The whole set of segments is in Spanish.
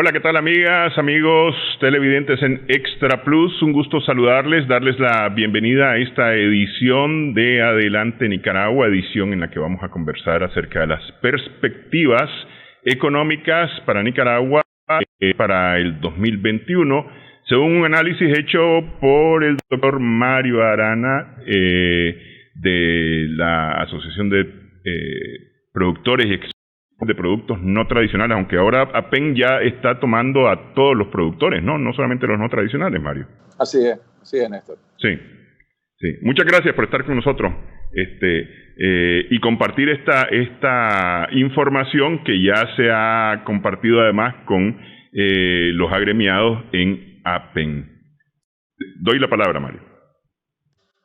Hola, ¿qué tal amigas, amigos televidentes en Extra Plus? Un gusto saludarles, darles la bienvenida a esta edición de Adelante Nicaragua, edición en la que vamos a conversar acerca de las perspectivas económicas para Nicaragua para el 2021, según un análisis hecho por el doctor Mario Arana de la Asociación de Productores y de Productos No Tradicionales, aunque ahora APEN ya está tomando a todos los productores, ¿no? No solamente los no tradicionales, Mario. Así es, Néstor. Sí. Muchas gracias por estar con nosotros y compartir esta información que ya se ha compartido además con los agremiados en APEN. Doy la palabra, Mario.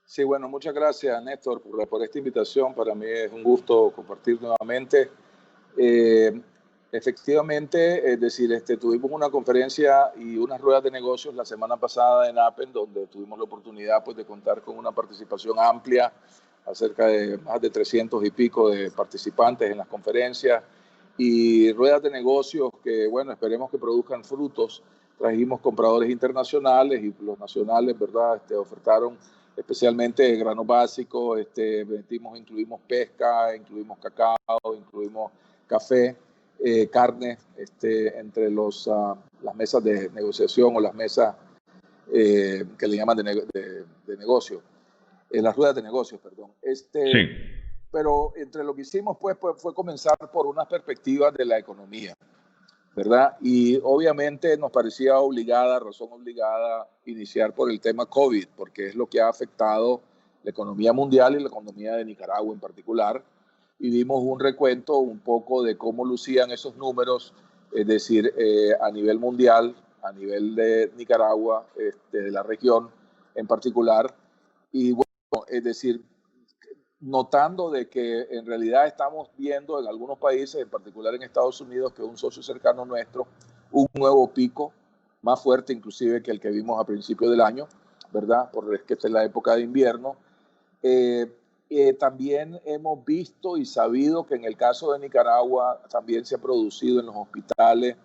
Sí, bueno, muchas gracias, Néstor, por esta invitación. Para mí es un gusto compartir nuevamente. Efectivamente, es decir, tuvimos una conferencia y unas ruedas de negocios la semana pasada en APEN, donde tuvimos la oportunidad pues, de contar con una participación amplia, acerca de más de 300 y pico de participantes en las conferencias, y ruedas de negocios que, bueno, esperemos que produzcan frutos. Trajimos compradores internacionales y los nacionales, ¿verdad? Ofertaron especialmente granos básicos, incluimos pesca, incluimos cacao, incluimos café, carne, entre las mesas de negociación o las mesas que le llaman de negocio, las ruedas de negocios, perdón. Sí. Pero entre lo que hicimos pues, fue comenzar por unas perspectivas de la economía, ¿verdad? Y obviamente nos parecía razón obligada, iniciar por el tema COVID, porque es lo que ha afectado la economía mundial y la economía de Nicaragua en particular. Y dimos un recuento un poco de cómo lucían esos números, es decir, a nivel mundial, a nivel de Nicaragua, de la región en particular. Y bueno, es decir, notando de que en realidad estamos viendo en algunos países, en particular en Estados Unidos, que es un socio cercano nuestro, un nuevo pico, más fuerte inclusive que el que vimos a principios del año, ¿verdad? Porque esta es la época de invierno. También hemos visto y sabido que en el caso de Nicaragua también se ha producido en los hospitales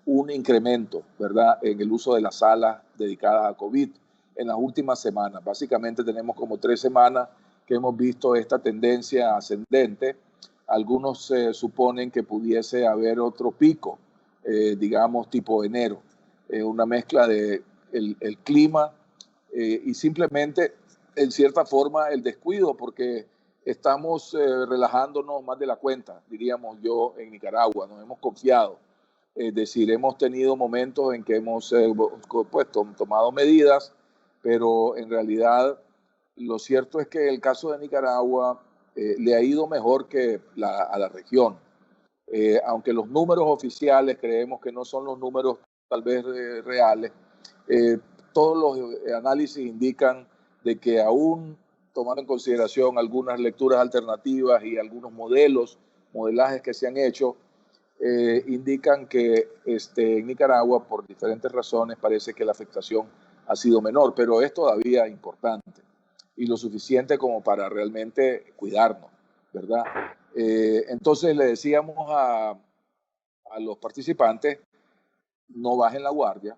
un incremento, ¿verdad?, en el uso de las salas dedicadas a COVID en las últimas semanas. Básicamente tenemos como 3 semanas que hemos visto esta tendencia ascendente. Algunos suponen que pudiese haber otro pico, digamos tipo enero, una mezcla de el clima y simplemente en cierta forma el descuido, porque estamos relajándonos más de la cuenta, diríamos yo, en Nicaragua. Nos hemos confiado, es decir, hemos tenido momentos en que hemos tomado medidas, pero en realidad lo cierto es que el caso de Nicaragua le ha ido mejor que a la región. Aunque los números oficiales creemos que no son los números tal vez reales, todos los análisis indican de que aún tomando en consideración algunas lecturas alternativas y algunos modelajes que se han hecho, indican que en Nicaragua, por diferentes razones, parece que la afectación ha sido menor, pero es todavía importante y lo suficiente como para realmente cuidarnos, ¿verdad? Entonces le decíamos a los participantes, no bajen la guardia,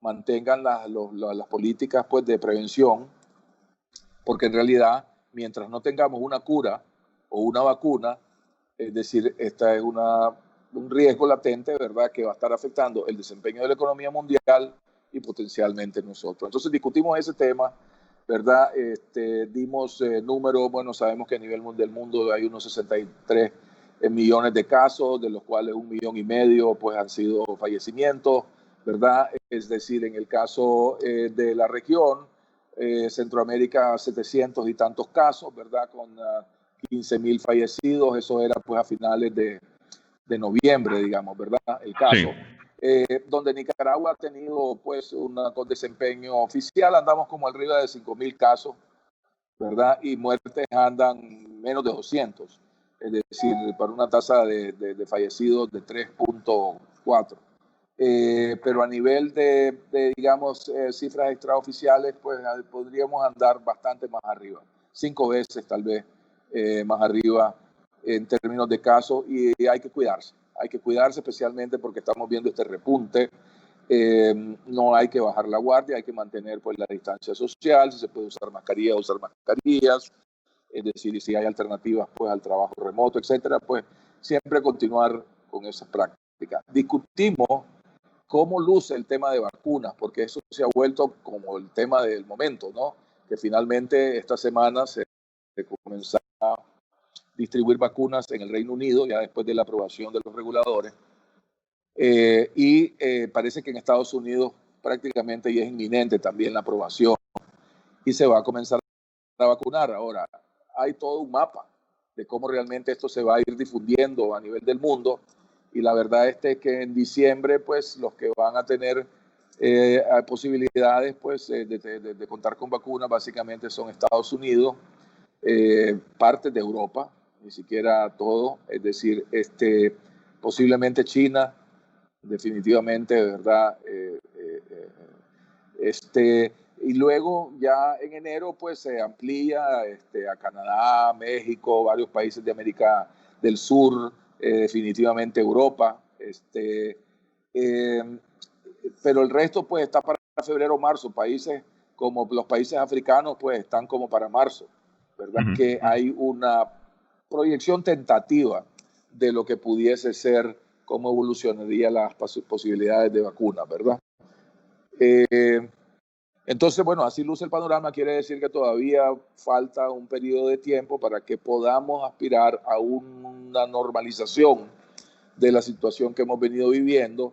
mantengan las políticas pues, de prevención, porque en realidad, mientras no tengamos una cura o una vacuna, es decir, esta es un riesgo latente, ¿verdad?, que va a estar afectando el desempeño de la economía mundial y potencialmente nosotros. Entonces discutimos ese tema, ¿verdad? Dimos números, bueno, sabemos que a nivel del mundo hay unos 63 millones de casos, de los cuales 1,5 millones pues han sido fallecimientos, ¿verdad? Es decir, en el caso de la región, Centroamérica, 700 y tantos casos, ¿verdad? Con 15,000 fallecidos, eso era pues a finales de noviembre, digamos, ¿verdad? El caso. Sí. Donde Nicaragua ha tenido pues con desempeño oficial, andamos como arriba de 5,000 casos, ¿verdad? Y muertes andan menos de 200, es decir, para una tasa de fallecidos de 3.4. Pero a nivel digamos, cifras extraoficiales, pues podríamos andar bastante más arriba, 5 veces tal vez más arriba en términos de casos, y hay que cuidarse, hay que cuidarse especialmente porque estamos viendo este repunte. No hay que bajar la guardia, hay que mantener pues la distancia social, si se puede usar mascarillas, usar mascarillas, es decir, si hay alternativas pues al trabajo remoto, etcétera, pues siempre continuar con esas prácticas. Discutimos cómo luce el tema de vacunas, porque eso se ha vuelto como el tema del momento, ¿no? Que finalmente esta semana se comenzó a distribuir vacunas en el Reino Unido, ya después de la aprobación de los reguladores. Parece que en Estados Unidos prácticamente ya es inminente también la aprobación y se va a comenzar a vacunar. Ahora, hay todo un mapa de cómo realmente esto se va a ir difundiendo a nivel del mundo y la verdad es que en diciembre pues los que van a tener posibilidades pues de contar con vacunas básicamente son Estados Unidos, partes de Europa, ni siquiera todo, es decir, posiblemente China, definitivamente, ¿verdad? Y luego ya en enero pues se amplía a Canadá, México, varios países de América del Sur, definitivamente Europa, pero el resto pues está para febrero o marzo. Países como los países africanos pues están como para marzo, ¿verdad? Que hay una proyección tentativa de lo que pudiese ser cómo evolucionarían las posibilidades de vacuna, ¿verdad? Entonces, bueno, así luce el panorama. Quiere decir que todavía falta un periodo de tiempo para que podamos aspirar a una normalización de la situación que hemos venido viviendo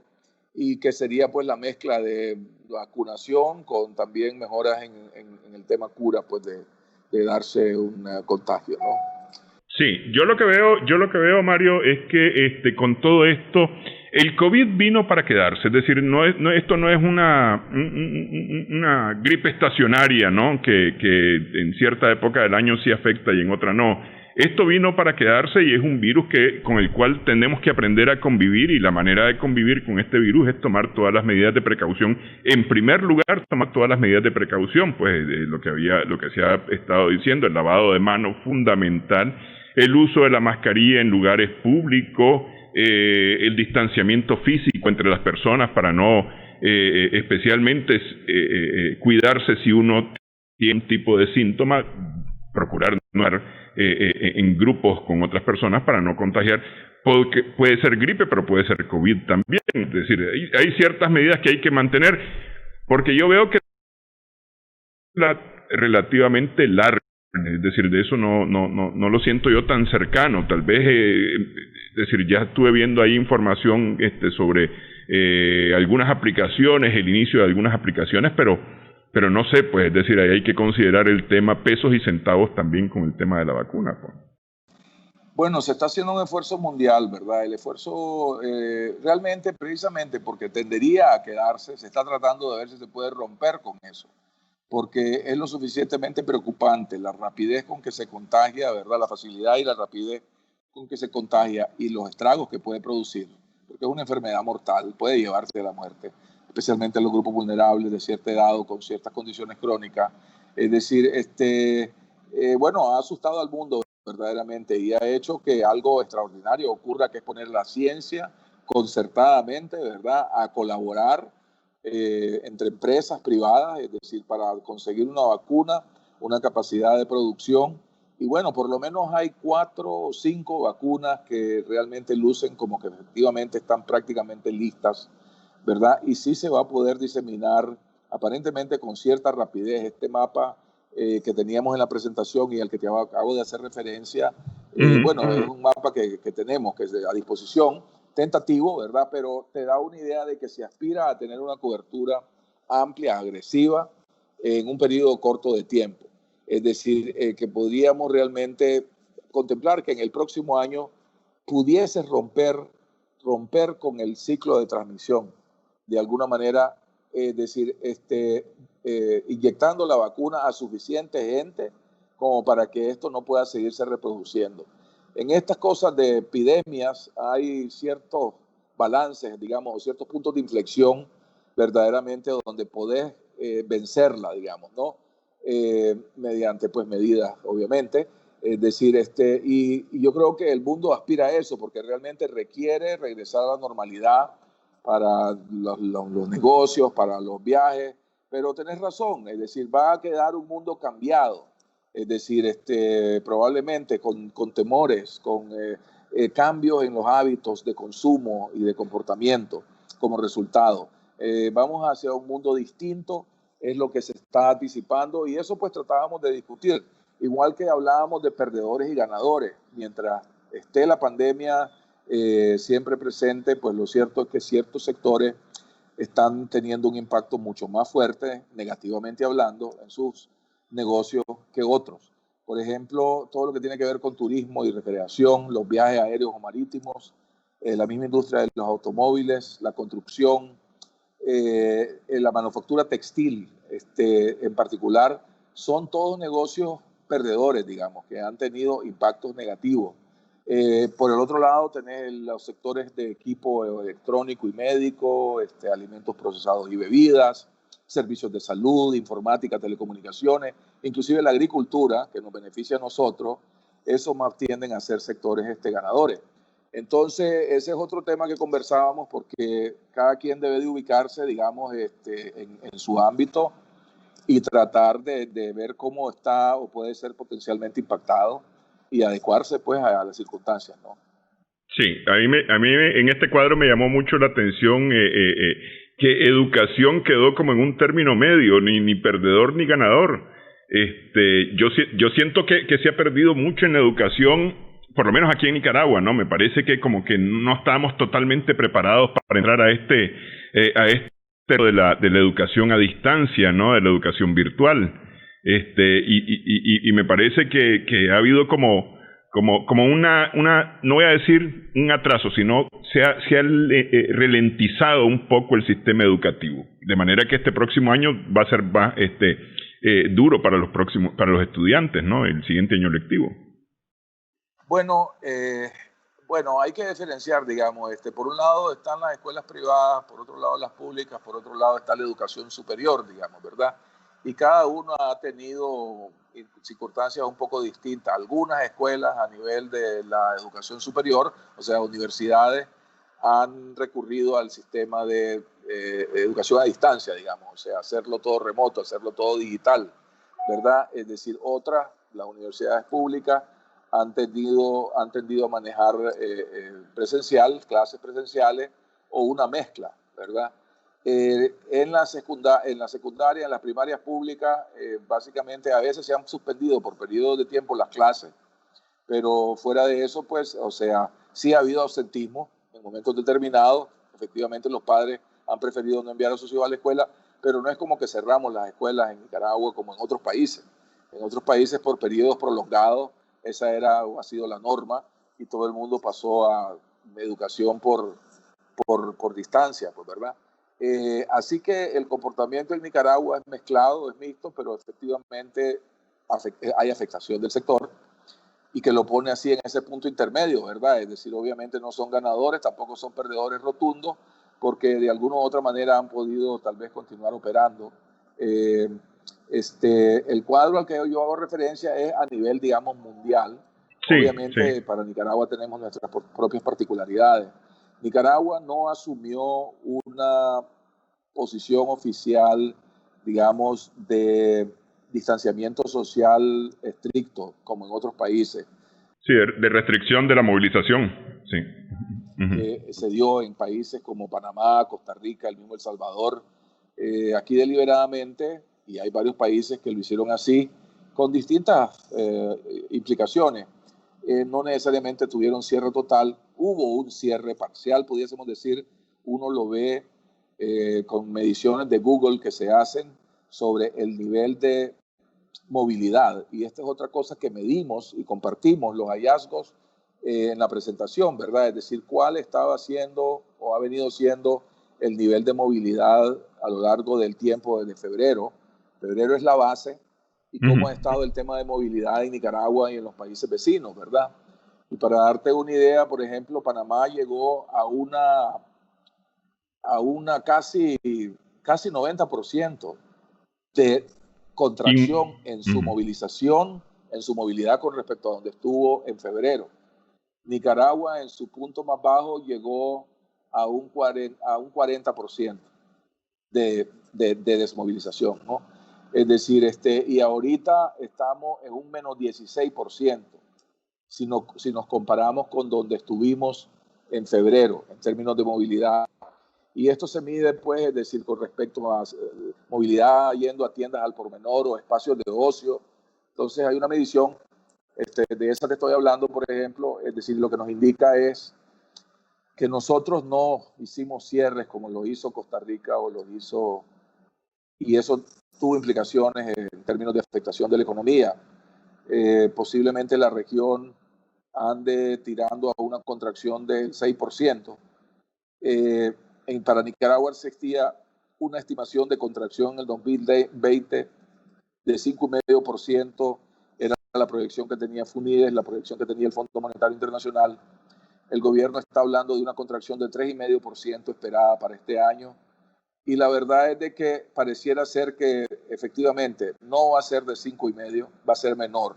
y que sería pues la mezcla de vacunación con también mejoras en el tema cura, pues de darse un contagio, ¿no? Sí, yo lo que veo, Mario, es que con todo esto, el COVID vino para quedarse, es decir, esto no es una gripe estacionaria, ¿no? Que en cierta época del año sí afecta y en otra no. Esto vino para quedarse y es un virus con el cual tenemos que aprender a convivir, y la manera de convivir con este virus es tomar todas las medidas de precaución. En primer lugar, tomar todas las medidas de precaución, pues lo que se ha estado diciendo, el lavado de manos fundamental, el uso de la mascarilla en lugares públicos, el distanciamiento físico entre las personas para no, especialmente cuidarse si uno tiene un tipo de síntoma, procurar no estar en grupos con otras personas para no contagiar, porque puede ser gripe, pero puede ser COVID también. Es decir, hay ciertas medidas que hay que mantener, porque yo veo que es relativamente larga. Es decir, de eso no lo siento yo tan cercano. Tal vez, es decir, ya estuve viendo ahí información sobre algunas aplicaciones, el inicio de algunas aplicaciones, pero no sé, pues, es decir, ahí hay que considerar el tema pesos y centavos también con el tema de la vacuna, pues. Bueno, se está haciendo un esfuerzo mundial, ¿verdad? El esfuerzo realmente, precisamente porque tendería a quedarse, se está tratando de ver si se puede romper con eso, porque es lo suficientemente preocupante la rapidez con que se contagia, ¿verdad? La facilidad y la rapidez con que se contagia y los estragos que puede producir, porque es una enfermedad mortal, puede llevarse a la muerte, especialmente en los grupos vulnerables de cierta edad o con ciertas condiciones crónicas. Es decir, bueno, ha asustado al mundo verdaderamente y ha hecho que algo extraordinario ocurra, que es poner la ciencia concertadamente, ¿verdad?, a colaborar entre empresas privadas, es decir, para conseguir una vacuna, una capacidad de producción. Y bueno, por lo menos hay 4 o 5 vacunas que realmente lucen como que efectivamente están prácticamente listas, ¿verdad? Y sí se va a poder diseminar aparentemente con cierta rapidez. Este mapa que teníamos en la presentación y al que te acabo de hacer referencia, bueno, es un mapa que tenemos, que es a disposición, tentativo, ¿verdad? Pero te da una idea de que se aspira a tener una cobertura amplia, agresiva, en un periodo corto de tiempo. Es decir, que podríamos realmente contemplar que en el próximo año pudiese romper con el ciclo de transmisión. De alguna manera, es decir, inyectando la vacuna a suficiente gente como para que esto no pueda seguirse reproduciendo. En estas cosas de epidemias hay ciertos balances, digamos, o ciertos puntos de inflexión verdaderamente donde podés vencerla, digamos, ¿no? Mediante pues medidas, obviamente. Es decir, y yo creo que el mundo aspira a eso porque realmente requiere regresar a la normalidad para los negocios, para los viajes, pero tenés razón, es decir, va a quedar un mundo cambiado, es decir, probablemente con temores, con cambios en los hábitos de consumo y de comportamiento como resultado. Vamos hacia un mundo distinto, es lo que se está anticipando y eso pues tratábamos de discutir. Igual que hablábamos de perdedores y ganadores, mientras esté la pandemia siempre presente, pues lo cierto es que ciertos sectores están teniendo un impacto mucho más fuerte, negativamente hablando, en sus negocios que otros. Por ejemplo, todo lo que tiene que ver con turismo y recreación, los viajes aéreos o marítimos, la misma industria de los automóviles, la construcción, la manufactura textil en particular, son todos negocios perdedores, digamos, que han tenido impactos negativos. Por el otro lado, tenés los sectores de equipo electrónico y médico, alimentos procesados y bebidas, servicios de salud, informática, telecomunicaciones, inclusive la agricultura, que nos beneficia a nosotros, esos más tienden a ser sectores ganadores. Entonces, ese es otro tema que conversábamos porque cada quien debe de ubicarse, digamos, en su ámbito y tratar de ver cómo está o puede ser potencialmente impactado y adecuarse pues a las circunstancias, ¿no? Sí, a mí en este cuadro me llamó mucho la atención que educación quedó como en un término medio, ni perdedor ni ganador. Yo siento que se ha perdido mucho en la educación, por lo menos aquí en Nicaragua, ¿no? Me parece que como que no estábamos totalmente preparados para entrar a este de la educación a distancia, ¿no? De la educación virtual. Y me parece que ha habido como una, no voy a decir un atraso, sino se ha ralentizado un poco el sistema educativo, de manera que este próximo año va a ser más duro para los estudiantes, ¿no? El siguiente año lectivo. Bueno, hay que diferenciar, digamos, por un lado están las escuelas privadas, por otro lado las públicas, por otro lado está la educación superior, digamos, ¿verdad? Y cada uno ha tenido circunstancias un poco distintas. Algunas escuelas a nivel de la educación superior, o sea, universidades, han recurrido al sistema de educación a distancia, digamos, o sea, hacerlo todo remoto, hacerlo todo digital, ¿verdad? Es decir, otras, las universidades públicas, han tendido a manejar clases presenciales o una mezcla, ¿verdad? En la secundaria, en las primarias públicas, básicamente a veces se han suspendido por periodos de tiempo las clases, pero fuera de eso, pues, o sea, sí ha habido ausentismo en momentos determinados. Efectivamente, los padres han preferido no enviar a sus hijos a la escuela, pero no es como que cerramos las escuelas en Nicaragua como en otros países. En otros países, por periodos prolongados, esa ha sido la norma y todo el mundo pasó a educación por distancia, pues, ¿verdad? Así que el comportamiento en Nicaragua es mezclado, es mixto, pero efectivamente hay afectación del sector y que lo pone así en ese punto intermedio, ¿verdad? Es decir, obviamente no son ganadores, tampoco son perdedores rotundos, porque de alguna u otra manera han podido tal vez continuar operando. El cuadro al que yo hago referencia es a nivel, digamos, mundial. Sí, obviamente sí. Para Nicaragua tenemos nuestras propias particularidades. Nicaragua no asumió una posición oficial, digamos, de distanciamiento social estricto, como en otros países. Sí, de restricción de la movilización, sí. Que se dio en países como Panamá, Costa Rica, el mismo El Salvador. Aquí deliberadamente, y hay varios países que lo hicieron así, con distintas implicaciones. No necesariamente tuvieron cierre total, hubo un cierre parcial, pudiésemos decir. Uno lo ve con mediciones de Google que se hacen sobre el nivel de movilidad, y esta es otra cosa que medimos y compartimos los hallazgos en la presentación, ¿verdad? Es decir, cuál estaba siendo o ha venido siendo el nivel de movilidad a lo largo del tiempo desde febrero. Febrero es la base, y cómo ha estado el tema de movilidad en Nicaragua y en los países vecinos, ¿verdad? Y para darte una idea, por ejemplo, Panamá llegó a una casi 90% de contracción en su movilización en su movilidad con respecto a donde estuvo en febrero. Nicaragua en su punto más bajo llegó a un 40% de desmovilización, ¿no? Es decir, y ahorita estamos en un menos 16% si nos comparamos con donde estuvimos en febrero en términos de movilidad. Y esto se mide, pues, es decir, con respecto a movilidad yendo a tiendas al por menor o espacios de ocio. Entonces hay una medición, de esa te estoy hablando, por ejemplo, es decir, lo que nos indica es que nosotros no hicimos cierres como lo hizo Costa Rica o lo hizo, y eso tuvo implicaciones en términos de afectación de la economía. Posiblemente la región ande tirando a una contracción del 6%. Para Nicaragua existía una estimación de contracción en el 2020 de 5,5%, era la proyección que tenía FUNIDES, la proyección que tenía el Fondo Monetario Internacional. El gobierno está hablando de una contracción de 3,5% esperada para este año. Y la verdad es de que pareciera ser que efectivamente no va a ser de 5,5%, va a ser menor.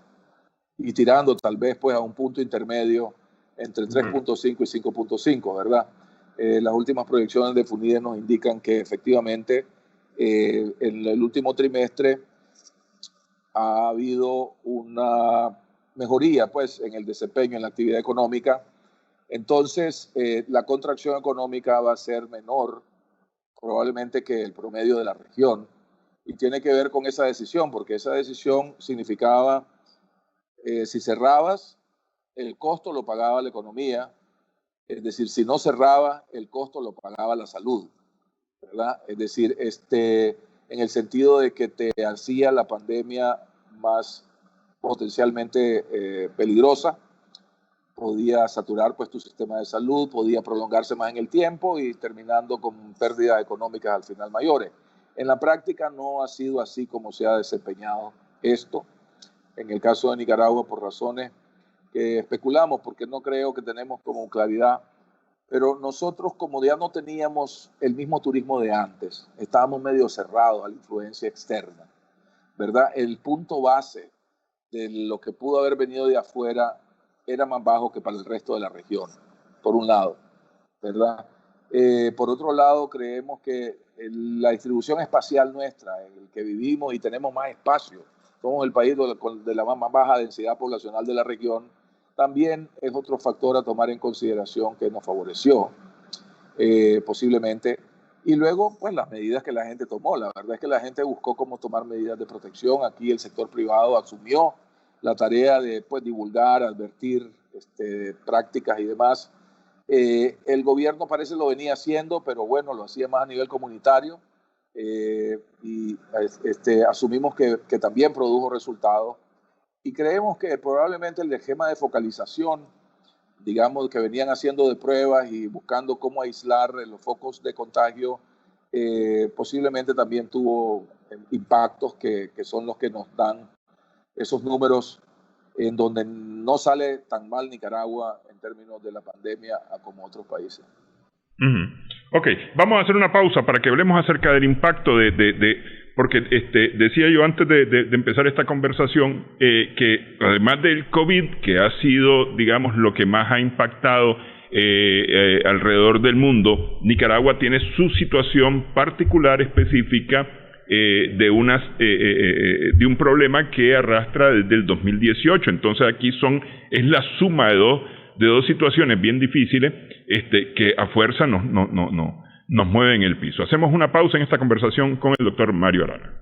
Y tirando tal vez pues a un punto intermedio entre 3,5 y 5,5, ¿verdad? Las últimas proyecciones de FUNIDES nos indican que efectivamente en el último trimestre ha habido una mejoría pues en el desempeño, en la actividad económica. Entonces, la contracción económica va a ser menor probablemente que el promedio de la región, y tiene que ver con esa decisión, porque esa decisión significaba, si cerrabas, el costo lo pagaba la economía, es decir, si no cerraba, el costo lo pagaba la salud, ¿verdad? Es decir, en el sentido de que te hacía la pandemia más potencialmente peligrosa, podía saturar pues tu sistema de salud, podía prolongarse más en el tiempo y terminando con pérdidas económicas al final mayores. En la práctica no ha sido así como se ha desempeñado esto. En el caso de Nicaragua, por razones que especulamos, porque no creo que tenemos como claridad, pero nosotros como ya no teníamos el mismo turismo de antes, estábamos medio cerrados a la influencia externa, ¿verdad? El punto base de lo que pudo haber venido de afuera era más bajo que para el resto de la región, por un lado, ¿verdad? Por otro lado, creemos que la distribución espacial nuestra, en el que vivimos y tenemos más espacio, somos el país de la más baja densidad poblacional de la región, también es otro factor a tomar en consideración que nos favoreció, posiblemente. Y luego, pues las medidas que la gente tomó. La verdad es que la gente buscó cómo tomar medidas de protección. Aquí el sector privado asumió la tarea de pues, divulgar, advertir prácticas y demás. El gobierno parece lo venía haciendo, pero bueno, lo hacía más a nivel comunitario y asumimos que también produjo resultados. Y creemos que probablemente el esquema de focalización, digamos, que venían haciendo de pruebas y buscando cómo aislar los focos de contagio, posiblemente también tuvo impactos que son los que nos dan esos números en donde no sale tan mal Nicaragua en términos de la pandemia como otros países. Ok, vamos a hacer una pausa para que hablemos acerca del impacto porque decía yo antes de empezar esta conversación que además del COVID, que ha sido, digamos, lo que más ha impactado alrededor del mundo, Nicaragua tiene su situación particular específica de un problema que arrastra desde el 2018. Entonces aquí es la suma de dos situaciones bien difíciles que a fuerza nos mueven el piso. Hacemos una pausa en esta conversación con el doctor Mario Arana.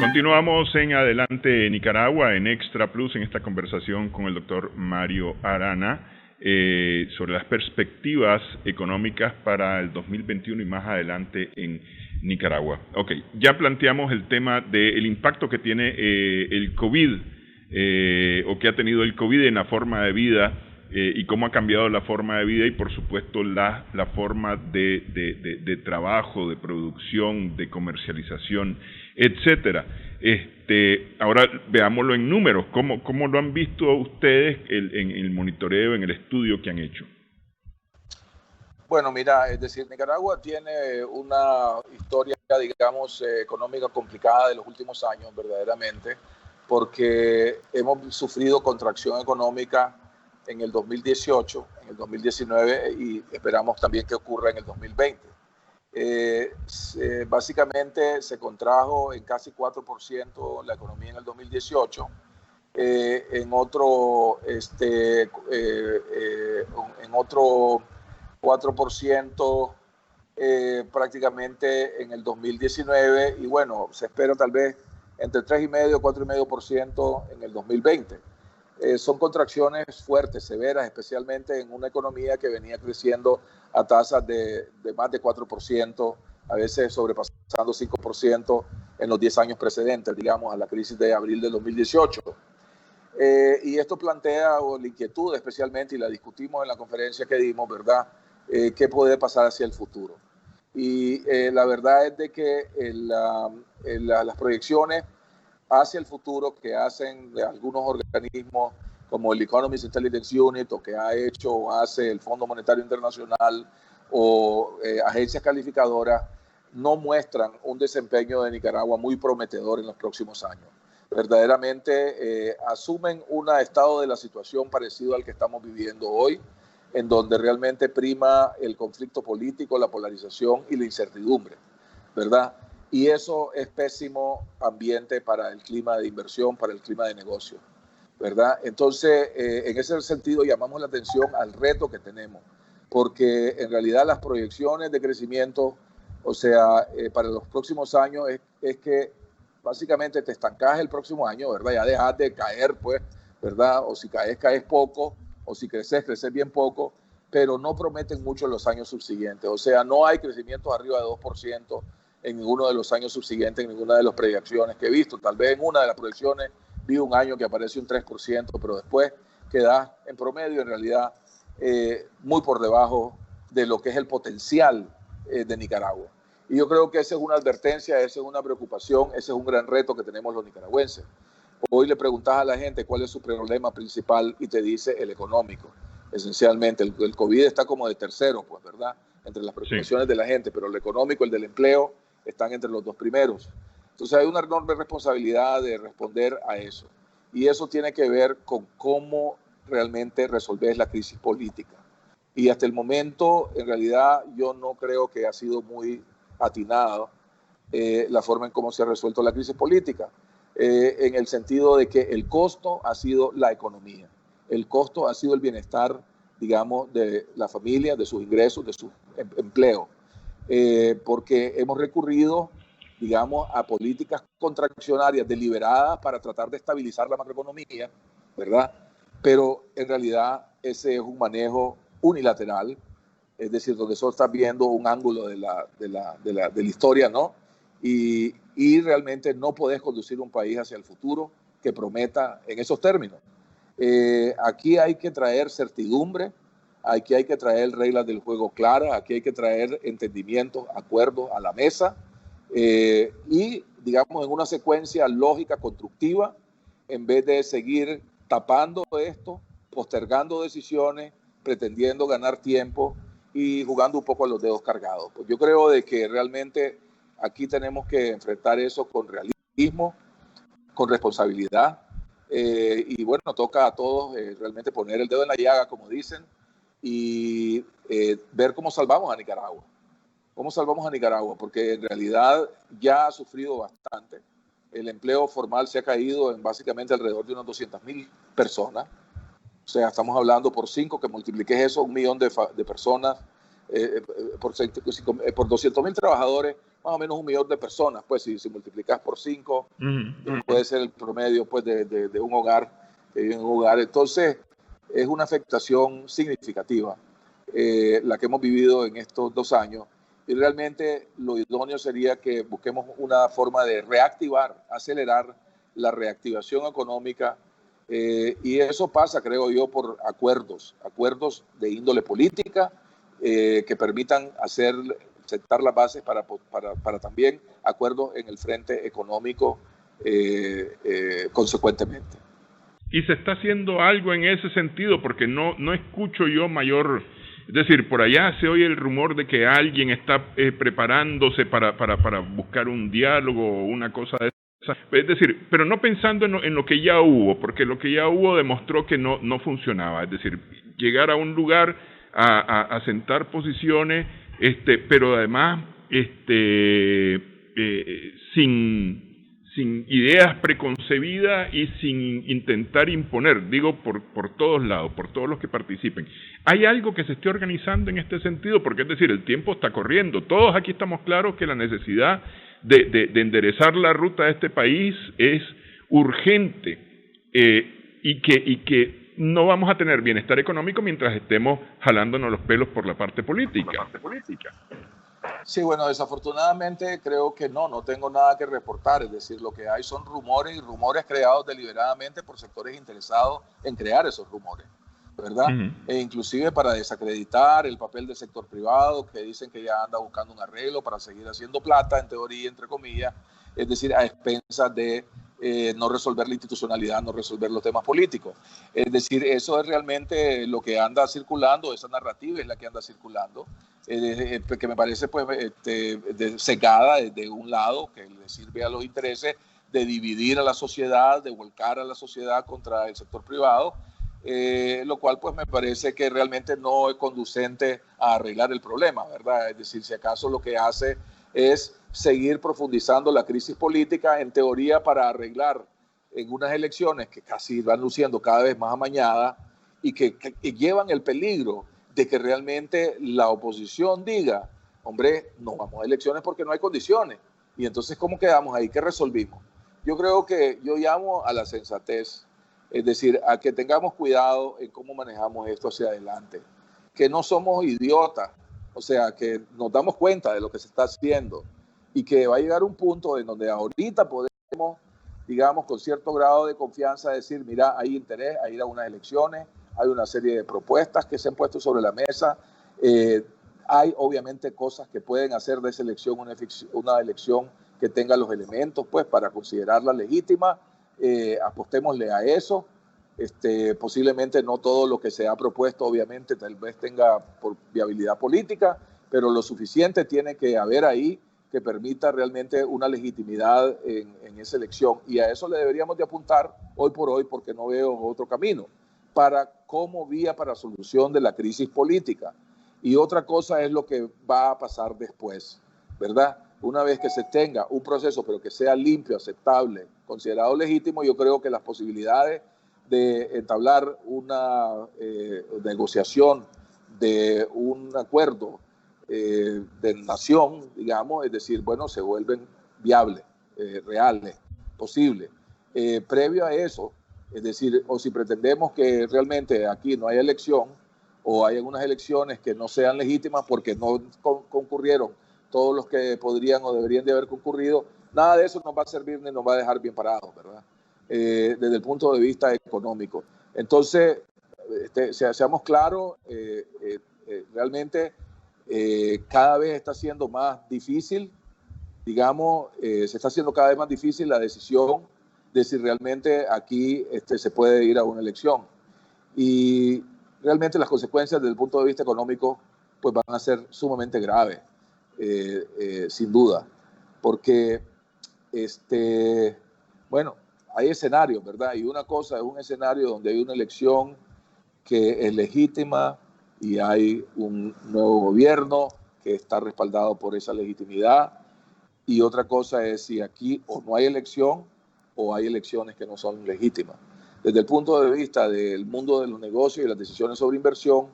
Continuamos en Adelante Nicaragua, en Extra Plus, en esta conversación con el doctor Mario Arana sobre las perspectivas económicas para el 2021 y más adelante en Nicaragua. Ok, ya planteamos el tema del impacto que tiene el COVID o que ha tenido el COVID en la forma de vida y cómo ha cambiado la forma de vida y por supuesto la forma de trabajo, de producción, de comercialización, etcétera. Ahora veámoslo en números. ¿Cómo lo han visto ustedes en el monitoreo, en el estudio que han hecho? Bueno, mira, es decir, Nicaragua tiene una historia, digamos, económica complicada de los últimos años, verdaderamente, porque hemos sufrido contracción económica en el 2018, en el 2019 y esperamos también que ocurra en el 2020. Básicamente se contrajo en casi 4% la economía en el 2018, en otro 4% prácticamente en el 2019 y bueno, se espera tal vez entre 3,5% y 4,5% en el 2020. Son contracciones fuertes, severas, especialmente en una economía que venía creciendo a tasas de más de 4%, a veces sobrepasando 5% en los 10 años precedentes, digamos, a la crisis de abril del 2018. Y esto plantea la inquietud especialmente, y la discutimos en la conferencia que dimos, ¿verdad? ¿Qué puede pasar hacia el futuro? Y la verdad es de que las proyecciones hacia el futuro que hacen de algunos organismos como el Economist Intelligence Unit o que ha hecho o hace el Fondo Monetario Internacional o agencias calificadoras no muestran un desempeño de Nicaragua muy prometedor en los próximos años. Verdaderamente asumen un estado de la situación parecido al que estamos viviendo hoy, en donde realmente prima el conflicto político, la polarización y la incertidumbre, ¿verdad? Y eso es pésimo ambiente para el clima de inversión, para el clima de negocio, ¿verdad? Entonces, en ese sentido llamamos la atención al reto que tenemos, porque en realidad las proyecciones de crecimiento, o sea, para los próximos años es que básicamente te estancas el próximo año, ¿verdad? Ya dejas de caer, pues, ¿verdad? O si caes, caes poco, o si creces, creces bien poco, pero no prometen mucho en los años subsiguientes. O sea, no hay crecimientos arriba de 2% en ninguno de los años subsiguientes, en ninguna de las proyecciones que he visto. Tal vez en una de las proyecciones vi un año que aparece un 3%, pero después queda en promedio, en realidad, muy por debajo de lo que es el potencial de Nicaragua. Y yo creo que esa es una advertencia, esa es una preocupación, ese es un gran reto que tenemos los nicaragüenses. Hoy le preguntas a la gente cuál es su problema principal y te dice el económico. Esencialmente, el COVID está como de tercero, pues, ¿verdad? Entre las preocupaciones de la gente, pero el económico, el del empleo, están entre los dos primeros. Entonces hay una enorme responsabilidad de responder a eso. Y eso tiene que ver con cómo realmente resolver la crisis política. Y hasta el momento, en realidad, yo no creo que ha sido muy atinado la forma en cómo se ha resuelto la crisis política, en el sentido de que el costo ha sido la economía, el costo ha sido el bienestar, digamos, de la familia, de sus ingresos, de su empleo, porque hemos recurrido, digamos, a políticas contraccionarias deliberadas para tratar de estabilizar la macroeconomía, ¿verdad? Pero en realidad ese es un manejo unilateral, es decir, donde solo estás viendo un ángulo de la historia, ¿no? Y realmente no podés conducir un país hacia el futuro que prometa en esos términos. Aquí hay que traer certidumbre, aquí hay que traer reglas del juego claras, aquí hay que traer entendimientos, acuerdos a la mesa y, digamos, en una secuencia lógica, constructiva, en vez de seguir tapando esto, postergando decisiones, pretendiendo ganar tiempo y jugando un poco a los dedos cargados. Pues yo creo de que realmente aquí tenemos que enfrentar eso con realismo, con responsabilidad y bueno, toca a todos realmente poner el dedo en la llaga, como dicen, y ver cómo salvamos a Nicaragua. ¿Cómo salvamos a Nicaragua? Porque en realidad ya ha sufrido bastante. El empleo formal se ha caído en básicamente alrededor de unas 200,000 personas. O sea, estamos hablando por 5, que multipliques eso, 1 millón de personas, por 200,000 trabajadores, más o menos 1 millón de personas. Pues si multiplicas por 5, puede ser el promedio pues, de un hogar, que vive en un hogar. Entonces, es una afectación significativa la que hemos vivido en estos 2 años. Y realmente lo idóneo sería que busquemos una forma de reactivar, acelerar la reactivación económica. Y eso pasa, creo yo, por acuerdos de índole política que permitan sentar las bases para también acuerdos en el frente económico consecuentemente. ¿Y se está haciendo algo en ese sentido? Porque no escucho yo mayor... Es decir, por allá se oye el rumor de que alguien está preparándose para buscar un diálogo o una cosa de esa. Es decir, pero no pensando en lo que ya hubo, porque lo que ya hubo demostró que no funcionaba. Es decir, llegar a un lugar a sentar posiciones, pero además sin ideas preconcebidas y sin intentar imponer, digo por todos lados, por todos los que participen. ¿Hay algo que se esté organizando en este sentido? Porque es decir, el tiempo está corriendo. Todos aquí estamos claros que la necesidad de enderezar la ruta de este país es urgente y que no vamos a tener bienestar económico mientras estemos jalándonos los pelos por la parte política. Sí, bueno, desafortunadamente creo que no tengo nada que reportar, es decir, lo que hay son rumores y rumores creados deliberadamente por sectores interesados en crear esos rumores, ¿verdad? E inclusive para desacreditar el papel del sector privado, que dicen que ya anda buscando un arreglo para seguir haciendo plata, en teoría, entre comillas, es decir, a expensas de no resolver la institucionalidad, no resolver los temas políticos. Es decir, eso es realmente lo que anda circulando, esa narrativa es la que anda circulando, que me parece pues cegada desde un lado, que le sirve a los intereses de dividir a la sociedad, de volcar a la sociedad contra el sector privado, lo cual pues me parece que realmente no es conducente a arreglar el problema, ¿verdad? Es decir, si acaso lo que hace es seguir profundizando la crisis política, en teoría para arreglar en unas elecciones que casi van luciendo cada vez más amañadas y que llevan el peligro de que realmente la oposición diga, hombre, no vamos a elecciones porque no hay condiciones. Y entonces, ¿cómo quedamos ahí? ¿Qué resolvimos? Yo creo que yo llamo a la sensatez, es decir, a que tengamos cuidado en cómo manejamos esto hacia adelante, que no somos idiotas, o sea, que nos damos cuenta de lo que se está haciendo y que va a llegar un punto en donde ahorita podemos, digamos, con cierto grado de confianza decir, mira, hay interés a ir a unas elecciones, hay una serie de propuestas que se han puesto sobre la mesa, hay obviamente cosas que pueden hacer de esa elección una elección que tenga los elementos pues para considerarla legítima, apostémosle a eso. Posiblemente no todo lo que se ha propuesto obviamente tal vez tenga por viabilidad política, pero lo suficiente tiene que haber ahí que permita realmente una legitimidad en esa elección, y a eso le deberíamos de apuntar hoy por hoy, porque no veo otro camino como vía para solución de la crisis política. Y otra cosa es lo que va a pasar después, ¿verdad? Una vez que se tenga un proceso, pero que sea limpio, aceptable, considerado legítimo, yo creo que las posibilidades de entablar una negociación de un acuerdo de nación, digamos, es decir, bueno, se vuelven viables, reales, posibles. Previo a eso, es decir, o si pretendemos que realmente aquí no haya elección, o hay algunas elecciones que no sean legítimas porque no concurrieron todos los que podrían o deberían de haber concurrido, nada de eso nos va a servir ni nos va a dejar bien parados, ¿verdad? Desde el punto de vista económico. Entonces, seamos claros, realmente cada vez está siendo más difícil, digamos, se está haciendo cada vez más difícil la decisión de si realmente aquí se puede ir a una elección. Y realmente las consecuencias desde el punto de vista económico pues van a ser sumamente graves, sin duda, porque bueno, hay escenarios, ¿verdad? Y una cosa es un escenario donde hay una elección que es legítima y hay un nuevo gobierno que está respaldado por esa legitimidad, y otra cosa es si aquí o no hay elección o hay elecciones que no son legítimas. Desde el punto de vista del mundo de los negocios y las decisiones sobre inversión,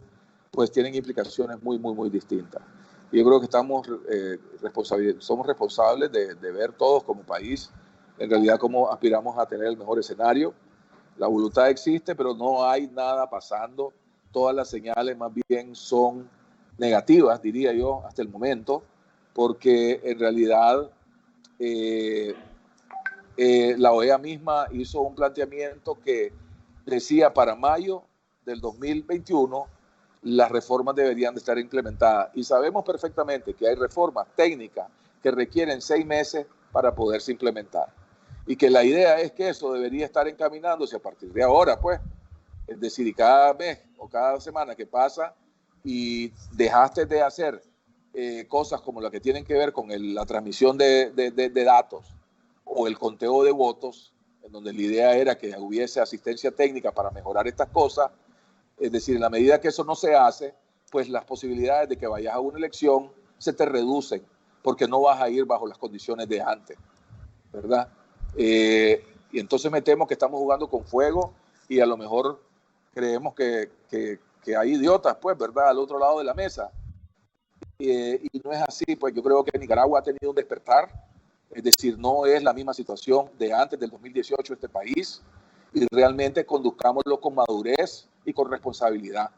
pues tienen implicaciones muy, muy, muy distintas. Y yo creo que somos responsables de ver todos como país, en realidad, cómo aspiramos a tener el mejor escenario. La voluntad existe, pero no hay nada pasando. Todas las señales más bien son negativas, diría yo, hasta el momento, porque en realidad la OEA misma hizo un planteamiento que decía para mayo del 2021 las reformas deberían de estar implementadas. Y sabemos perfectamente que hay reformas técnicas que requieren 6 meses para poderse implementar. y que la idea es que eso debería estar encaminándose a partir de ahora, pues. Es decir, y cada mes o cada semana que pasa y dejaste de hacer cosas como las que tienen que ver con la transmisión de datos o el conteo de votos, en donde la idea era que hubiese asistencia técnica para mejorar estas cosas, es decir, en la medida que eso no se hace, pues las posibilidades de que vayas a una elección se te reducen, porque no vas a ir bajo las condiciones de antes, ¿verdad? Y entonces me temo que estamos jugando con fuego y a lo mejor creemos que hay idiotas, pues, ¿verdad?, al otro lado de la mesa. Y no es así, pues yo creo que Nicaragua ha tenido un despertar, es decir, no es la misma situación de antes del 2018 este país, y realmente conduzcámoslo con madurez y con responsabilidad.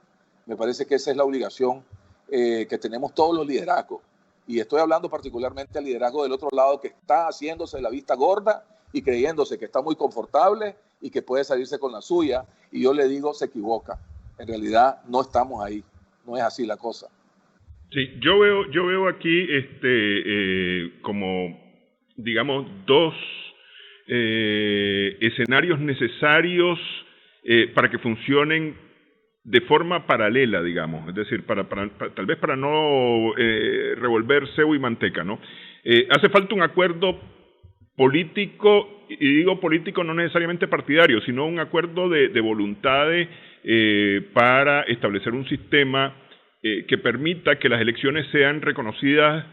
Me parece que esa es la obligación que tenemos todos los liderazgos. Y estoy hablando particularmente al liderazgo del otro lado, que está haciéndose la vista gorda y creyéndose que está muy confortable y que puede salirse con la suya. Y yo le digo, se equivoca. En realidad no estamos ahí. No es así la cosa. Sí, yo veo aquí como, digamos, dos escenarios necesarios para que funcionen de forma paralela, digamos, es decir, tal vez para no revolver cebo y manteca, ¿no? Hace falta un acuerdo político, y digo político no necesariamente partidario, sino un acuerdo de voluntades para establecer un sistema que permita que las elecciones sean reconocidas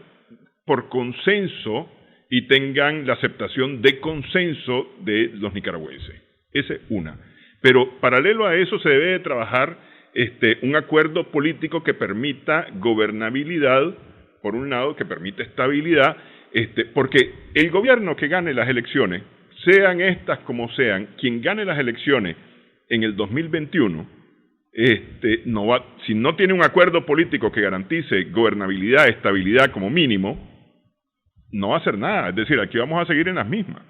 por consenso y tengan la aceptación de consenso de los nicaragüenses. Esa es una. Pero paralelo a eso se debe de trabajar un acuerdo político que permita gobernabilidad, por un lado, que permita estabilidad, porque el gobierno que gane las elecciones, sean estas como sean, quien gane las elecciones en el 2021, no va, si no tiene un acuerdo político que garantice gobernabilidad, estabilidad como mínimo, no va a hacer nada. Es decir, aquí vamos a seguir en las mismas.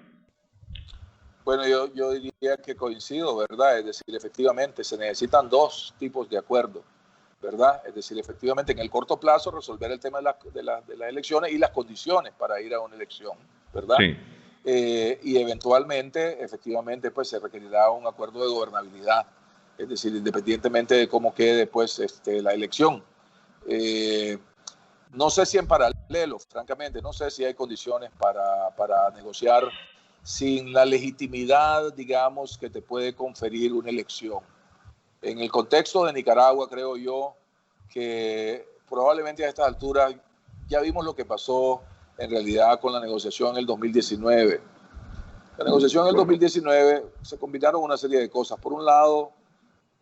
Bueno, yo diría que coincido, ¿verdad? Es decir, efectivamente se necesitan dos tipos de acuerdos, ¿verdad? Es decir, efectivamente en el corto plazo resolver el tema de las elecciones y las condiciones para ir a una elección, ¿verdad? Sí. Y eventualmente, efectivamente, pues se requerirá un acuerdo de gobernabilidad, es decir, independientemente de cómo quede pues, la elección. No sé si en paralelo, francamente, no sé si hay condiciones para negociar sin la legitimidad, digamos, que te puede conferir una elección. En el contexto de Nicaragua, creo yo que probablemente a estas alturas ya vimos lo que pasó en realidad con la negociación en el 2019. La negociación en el 2019 se combinaron una serie de cosas. Por un lado,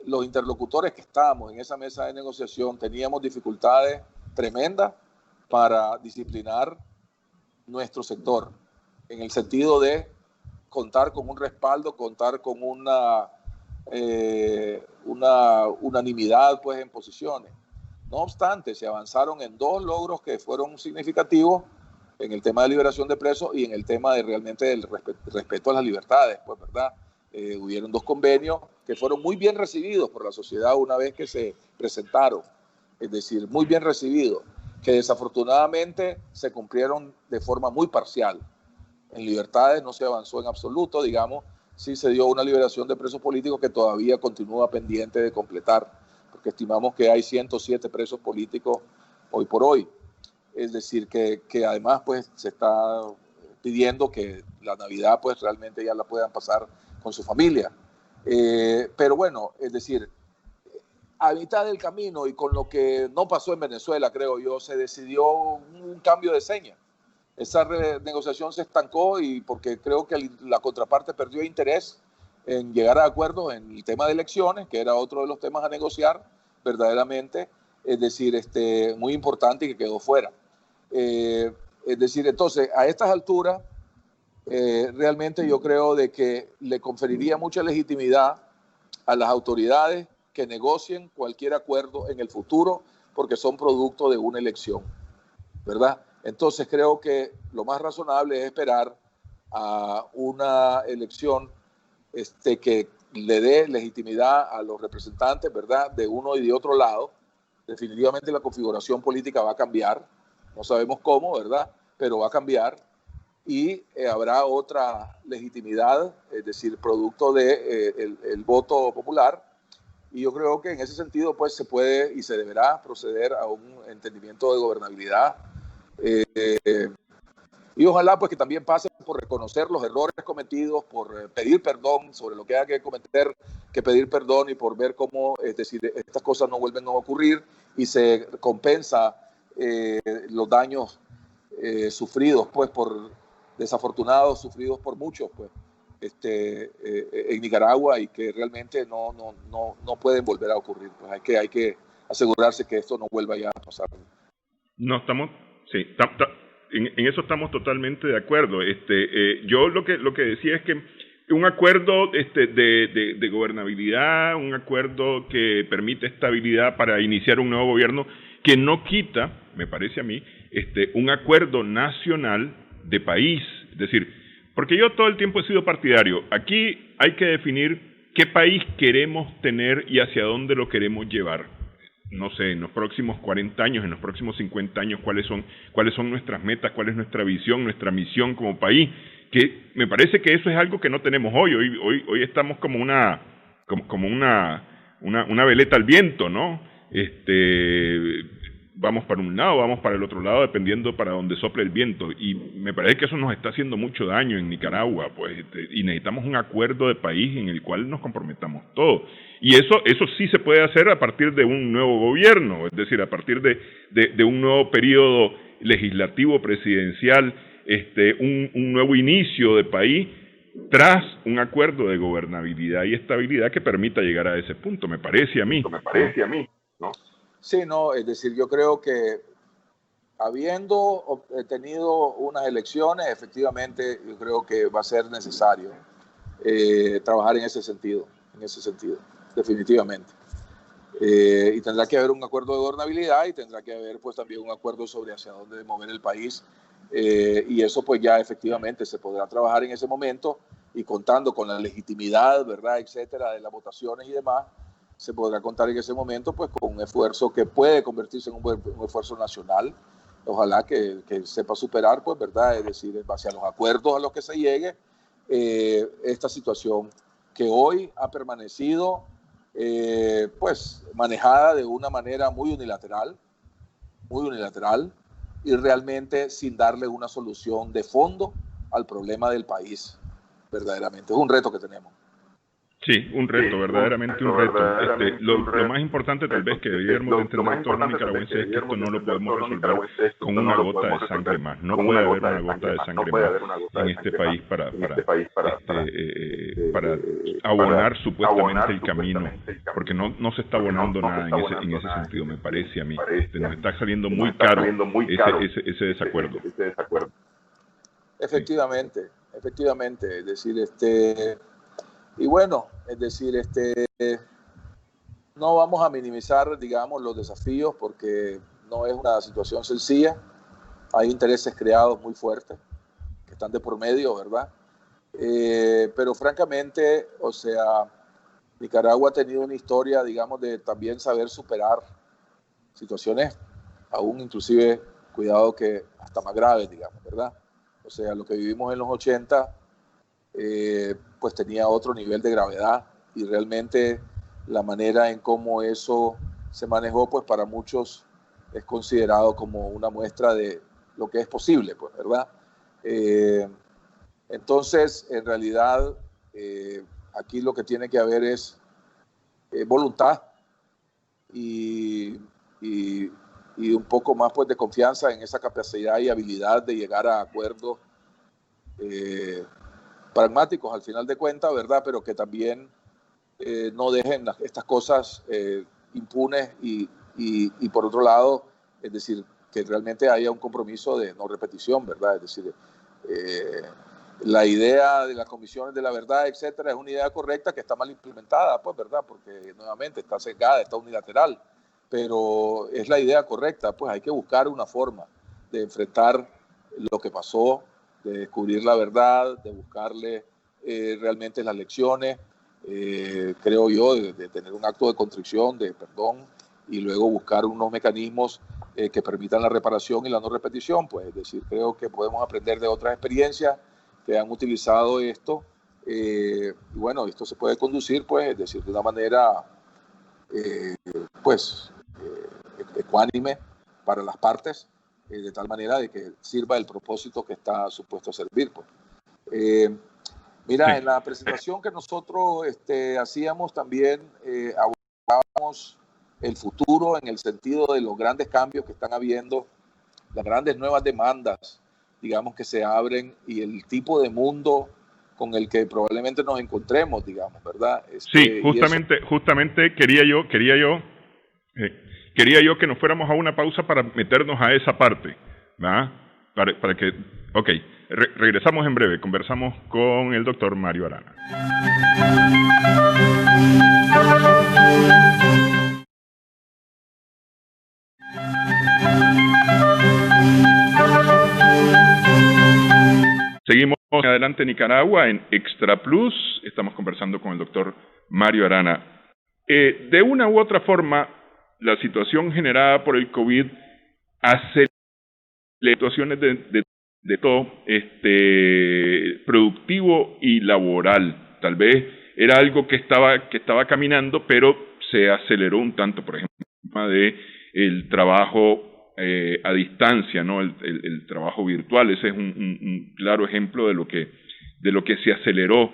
los interlocutores que estábamos en esa mesa de negociación teníamos dificultades tremendas para disciplinar nuestro sector, en el sentido de contar con un respaldo, contar con una unanimidad pues, en posiciones. No obstante, se avanzaron en dos logros que fueron significativos en el tema de liberación de presos y en el tema de realmente del respeto a las libertades, pues, ¿verdad? Hubieron dos convenios que fueron muy bien recibidos por la sociedad una vez que se presentaron, es decir, muy bien recibidos, que desafortunadamente se cumplieron de forma muy parcial. En libertades no se avanzó en absoluto, digamos, sí se dio una liberación de presos políticos que todavía continúa pendiente de completar, porque estimamos que hay 107 presos políticos hoy por hoy. Es decir, que además pues se está pidiendo que la Navidad pues realmente ya la puedan pasar con su familia. Pero bueno, es decir, a mitad del camino y con lo que no pasó en Venezuela, creo yo, se decidió un cambio de seña. Esa negociación se estancó y porque creo que la contraparte perdió interés en llegar a acuerdos en el tema de elecciones, que era otro de los temas a negociar verdaderamente, es decir, muy importante y que quedó fuera. Es decir, entonces, a estas alturas, realmente yo creo de que le conferiría mucha legitimidad a las autoridades que negocien cualquier acuerdo en el futuro porque son producto de una elección, ¿verdad? Entonces creo que lo más razonable es esperar a una elección que le dé legitimidad a los representantes, ¿verdad?, de uno y de otro lado. Definitivamente la configuración política va a cambiar, no sabemos cómo, ¿verdad?, pero va a cambiar. y habrá otra legitimidad, es decir, producto de el voto popular. Y yo creo que en ese sentido pues se puede y se deberá proceder a un entendimiento de gobernabilidad. Y ojalá pues que también pase por reconocer los errores cometidos, por pedir perdón sobre lo que haya que cometer, que pedir perdón, y por ver cómo, es decir, estas cosas no vuelven a ocurrir y se compensa los daños sufridos pues por desafortunados, sufridos por muchos pues en Nicaragua, y que realmente no pueden volver a ocurrir. Pues hay que asegurarse que esto no vuelva ya a pasar. No, estamos, sí, en eso estamos totalmente de acuerdo. Yo lo que decía es que un acuerdo de gobernabilidad, un acuerdo que permite estabilidad para iniciar un nuevo gobierno, que no quita, me parece a mí, un acuerdo nacional de país. Es decir, porque yo todo el tiempo he sido partidario. Aquí hay que definir qué país queremos tener y hacia dónde lo queremos llevar. No sé, en los próximos 40 años, en los próximos 50 años, cuáles son nuestras metas, cuál es nuestra visión, nuestra misión como país, que me parece que eso es algo que no tenemos hoy. Hoy estamos como una veleta al viento, ¿no? Vamos para un lado, vamos para el otro lado, dependiendo para donde sople el viento, y me parece que eso nos está haciendo mucho daño en Nicaragua, pues, y necesitamos un acuerdo de país en el cual nos comprometamos todos, y eso sí se puede hacer a partir de un nuevo gobierno, es decir, a partir de un nuevo periodo legislativo presidencial, un nuevo inicio de país, tras un acuerdo de gobernabilidad y estabilidad que permita llegar a ese punto, me parece a mí, ¿no? Sí, no, es decir, yo creo que habiendo tenido unas elecciones, efectivamente, yo creo que va a ser necesario trabajar en ese sentido, definitivamente. Y tendrá que haber un acuerdo de gobernabilidad, y tendrá que haber pues también un acuerdo sobre hacia dónde mover el país, y eso pues ya efectivamente se podrá trabajar en ese momento, y contando con la legitimidad, ¿verdad?, etcétera, de las votaciones y demás, se podrá contar en ese momento pues con un esfuerzo que puede convertirse en un esfuerzo nacional. Ojalá que sepa superar, pues, ¿verdad?, es decir, en base a los acuerdos a los que se llegue, esta situación que hoy ha permanecido pues manejada de una manera muy unilateral, y realmente sin darle una solución de fondo al problema del país. Verdaderamente es un reto que tenemos. Sí, un reto, verdaderamente un reto. Lo más importante tal vez que debiéramos de entender todos los nicaragüenses es que esto no lo podemos resolver con una gota de sangre más. No puede haber una gota de sangre más en este país para abonar supuestamente el camino, porque no se está abonando nada en ese sentido, me parece a mí. Nos está saliendo muy caro ese desacuerdo. Efectivamente, es decir, y bueno, es decir, no vamos a minimizar, digamos, los desafíos, porque no es una situación sencilla. Hay intereses creados muy fuertes que están de por medio, ¿verdad? Pero francamente, o sea, Nicaragua ha tenido una historia, digamos, de también saber superar situaciones, aún inclusive, cuidado, que hasta más graves, digamos, ¿verdad? O sea, lo que vivimos en los 80, pues tenía otro nivel de gravedad, y realmente la manera en cómo eso se manejó, pues para muchos es considerado como una muestra de lo que es posible, pues, ¿verdad? Entonces, en realidad, aquí lo que tiene que haber es voluntad y un poco más pues de confianza en esa capacidad y habilidad de llegar a acuerdos pragmáticos al final de cuentas, ¿verdad? Pero que también no dejen estas cosas impunes, y por otro lado, es decir, que realmente haya un compromiso de no repetición, ¿verdad? Es decir, la idea de las comisiones de la verdad, etcétera, es una idea correcta que está mal implementada, pues, ¿verdad? Porque nuevamente está sesgada, está unilateral, pero es la idea correcta. Pues hay que buscar una forma de enfrentar lo que pasó, de descubrir la verdad, de buscarle realmente las lecciones, creo yo, de tener un acto de contrición, de perdón, y luego buscar unos mecanismos que permitan la reparación y la no repetición. Pues es decir, creo que podemos aprender de otras experiencias que han utilizado esto. Y bueno, esto se puede conducir, pues, es decir, de una manera, ecuánime para las partes, de tal manera de que sirva el propósito que está supuesto a servir. Pues. Mira, sí. En la presentación que nosotros hacíamos también abordábamos el futuro en el sentido de los grandes cambios que están habiendo, las grandes nuevas demandas, digamos, que se abren y el tipo de mundo con el que probablemente nos encontremos, digamos, ¿verdad? Sí, justamente quería yo que nos fuéramos a una pausa para meternos a esa parte, ¿verdad? Para que, ok, regresamos en breve, conversamos con el doctor Mario Arana. Seguimos adelante Nicaragua en Extra Plus. Estamos conversando con el doctor Mario Arana. De una u otra forma, la situación generada por el COVID hace situaciones de todo productivo y laboral. Tal vez era algo que estaba caminando, pero se aceleró un tanto, por ejemplo, de el trabajo a distancia, ¿no? El trabajo virtual. Ese es un claro ejemplo de lo que se aceleró.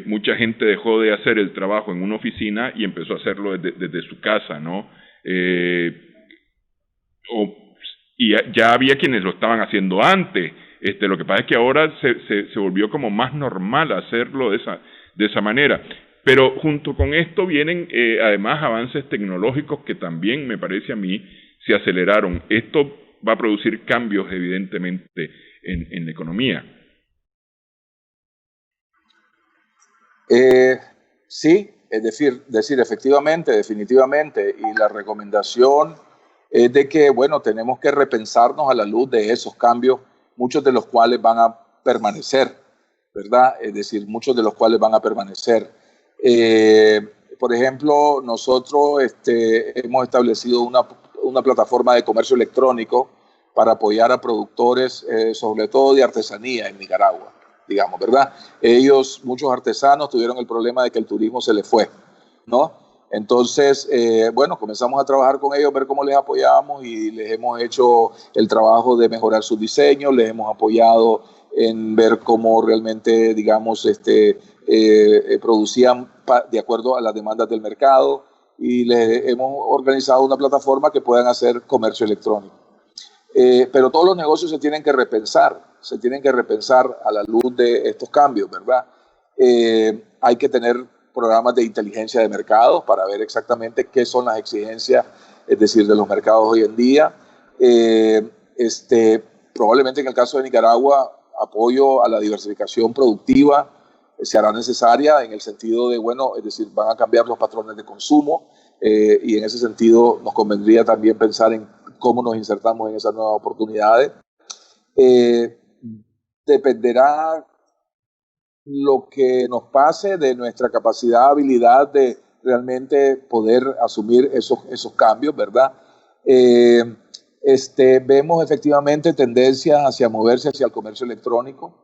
Mucha gente dejó de hacer el trabajo en una oficina y empezó a hacerlo desde su casa, ¿no? Y ya había quienes lo estaban haciendo antes. Lo que pasa es que ahora se volvió como más normal hacerlo de esa manera. Pero junto con esto vienen además avances tecnológicos que también, me parece a mí, se aceleraron. Esto va a producir cambios, evidentemente, en la economía. Sí, es decir, efectivamente, definitivamente. Y la recomendación es de que, bueno, tenemos que repensarnos a la luz de esos cambios, muchos de los cuales van a permanecer, ¿verdad? Es decir, muchos de los cuales van a permanecer. Por ejemplo, nosotros hemos establecido una plataforma de comercio electrónico para apoyar a productores, sobre todo de artesanía en Nicaragua, digamos, ¿verdad? Muchos artesanos tuvieron el problema de que el turismo se les fue, ¿no? Entonces, bueno, comenzamos a trabajar con ellos, ver cómo les apoyábamos y les hemos hecho el trabajo de mejorar sus diseños, les hemos apoyado en ver cómo realmente, digamos, producían de acuerdo a las demandas del mercado y les hemos organizado una plataforma que puedan hacer comercio electrónico. Pero todos los negocios se tienen que repensar a la luz de estos cambios, ¿verdad? Hay que tener programas de inteligencia de mercados para ver exactamente qué son las exigencias, es decir, de los mercados hoy en día. Probablemente en el caso de Nicaragua, apoyo a la diversificación productiva se hará necesaria en el sentido de, bueno, es decir, van a cambiar los patrones de consumo y en ese sentido nos convendría también pensar en cómo nos insertamos en esas nuevas oportunidades. Dependerá lo que nos pase de nuestra capacidad, habilidad de realmente poder asumir esos cambios, ¿verdad? Vemos efectivamente tendencias hacia moverse hacia el comercio electrónico,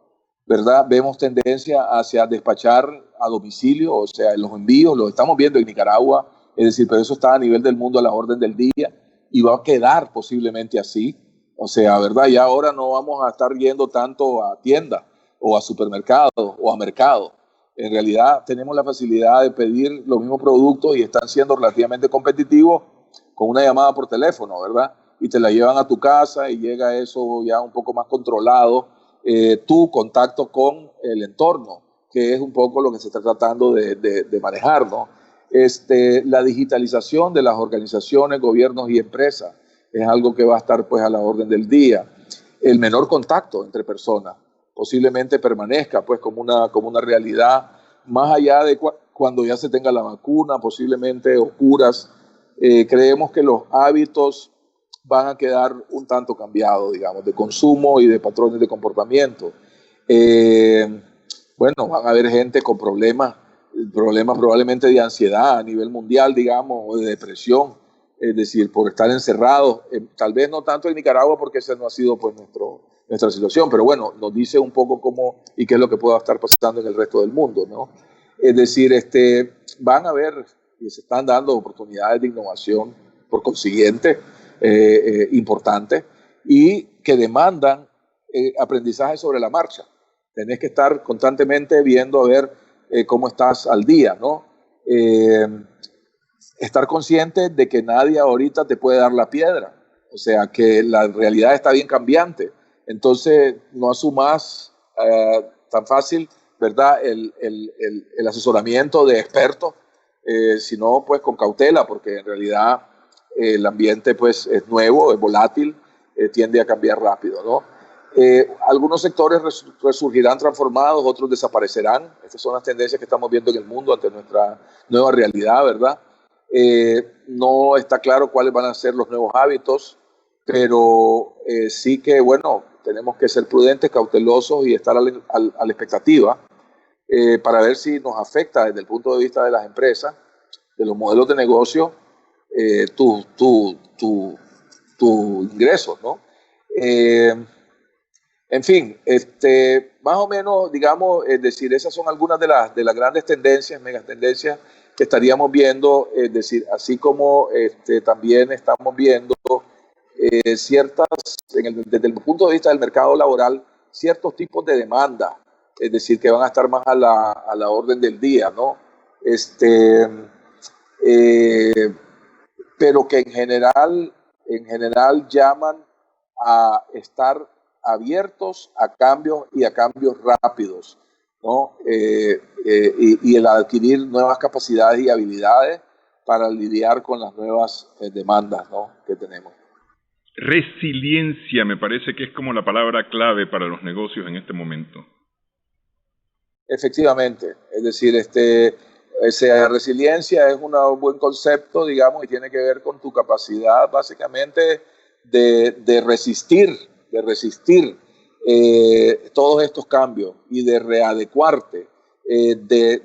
¿verdad? Vemos tendencia hacia despachar a domicilio, o sea, en los envíos, lo estamos viendo en Nicaragua, es decir, pero eso está a nivel del mundo a la orden del día y va a quedar posiblemente así, o sea, ¿verdad? Ya ahora no vamos a estar yendo tanto a tiendas o a supermercados o a mercados. En realidad tenemos la facilidad de pedir los mismos productos y están siendo relativamente competitivos con una llamada por teléfono, ¿verdad? Y te la llevan a tu casa y llega eso ya un poco más controlado, tu contacto con el entorno, que es un poco lo que se está tratando de manejar, ¿no? La digitalización de las organizaciones, gobiernos y empresas es algo que va a estar pues a la orden del día. El menor contacto entre personas posiblemente permanezca pues como una realidad más allá de cuando ya se tenga la vacuna, posiblemente o curas. Creemos que los hábitos van a quedar un tanto cambiados, digamos, de consumo y de patrones de comportamiento. Bueno, van a haber gente con problemas probablemente de ansiedad a nivel mundial, digamos, o de depresión. es decir, por estar encerrados, tal vez no tanto en Nicaragua porque esa no ha sido pues nuestra situación, pero bueno, nos dice un poco cómo y qué es lo que pueda estar pasando en el resto del mundo, ¿no? Es decir, van a haber y se están dando oportunidades de innovación, por consiguiente, importantes y que demandan aprendizaje sobre la marcha. Tenés que estar constantemente viendo a ver cómo estás al día, ¿no? Estar consciente de que nadie ahorita te puede dar la piedra, o sea, que la realidad está bien cambiante. Entonces, no asumas tan fácil, ¿verdad?, el asesoramiento de expertos, sino pues con cautela, porque en realidad el ambiente pues es nuevo, es volátil, tiende a cambiar rápido, ¿no? Algunos sectores resurgirán transformados, otros desaparecerán. Estas son las tendencias que estamos viendo en el mundo ante nuestra nueva realidad, ¿verdad? No está claro cuáles van a ser los nuevos hábitos, pero sí que, bueno, tenemos que ser prudentes, cautelosos y estar a la expectativa para ver si nos afecta desde el punto de vista de las empresas, de los modelos de negocio, tu ingresos, ¿no? En fin, más o menos, digamos, es decir, esas son algunas de las grandes tendencias, megatendencias que estaríamos viendo, es decir, así como también estamos viendo ciertas, desde el punto de vista del mercado laboral, ciertos tipos de demanda, es decir, que van a estar más a la orden del día, ¿no? Pero que en general llaman a estar abiertos a cambios y a cambios rápidos, ¿no? Y el adquirir nuevas capacidades y habilidades para lidiar con las nuevas demandas, ¿no?, que tenemos. Resiliencia me parece que es como la palabra clave para los negocios en este momento. Efectivamente, es decir, resiliencia es un buen concepto, digamos, y tiene que ver con tu capacidad básicamente de resistir todos estos cambios y de readecuarte, de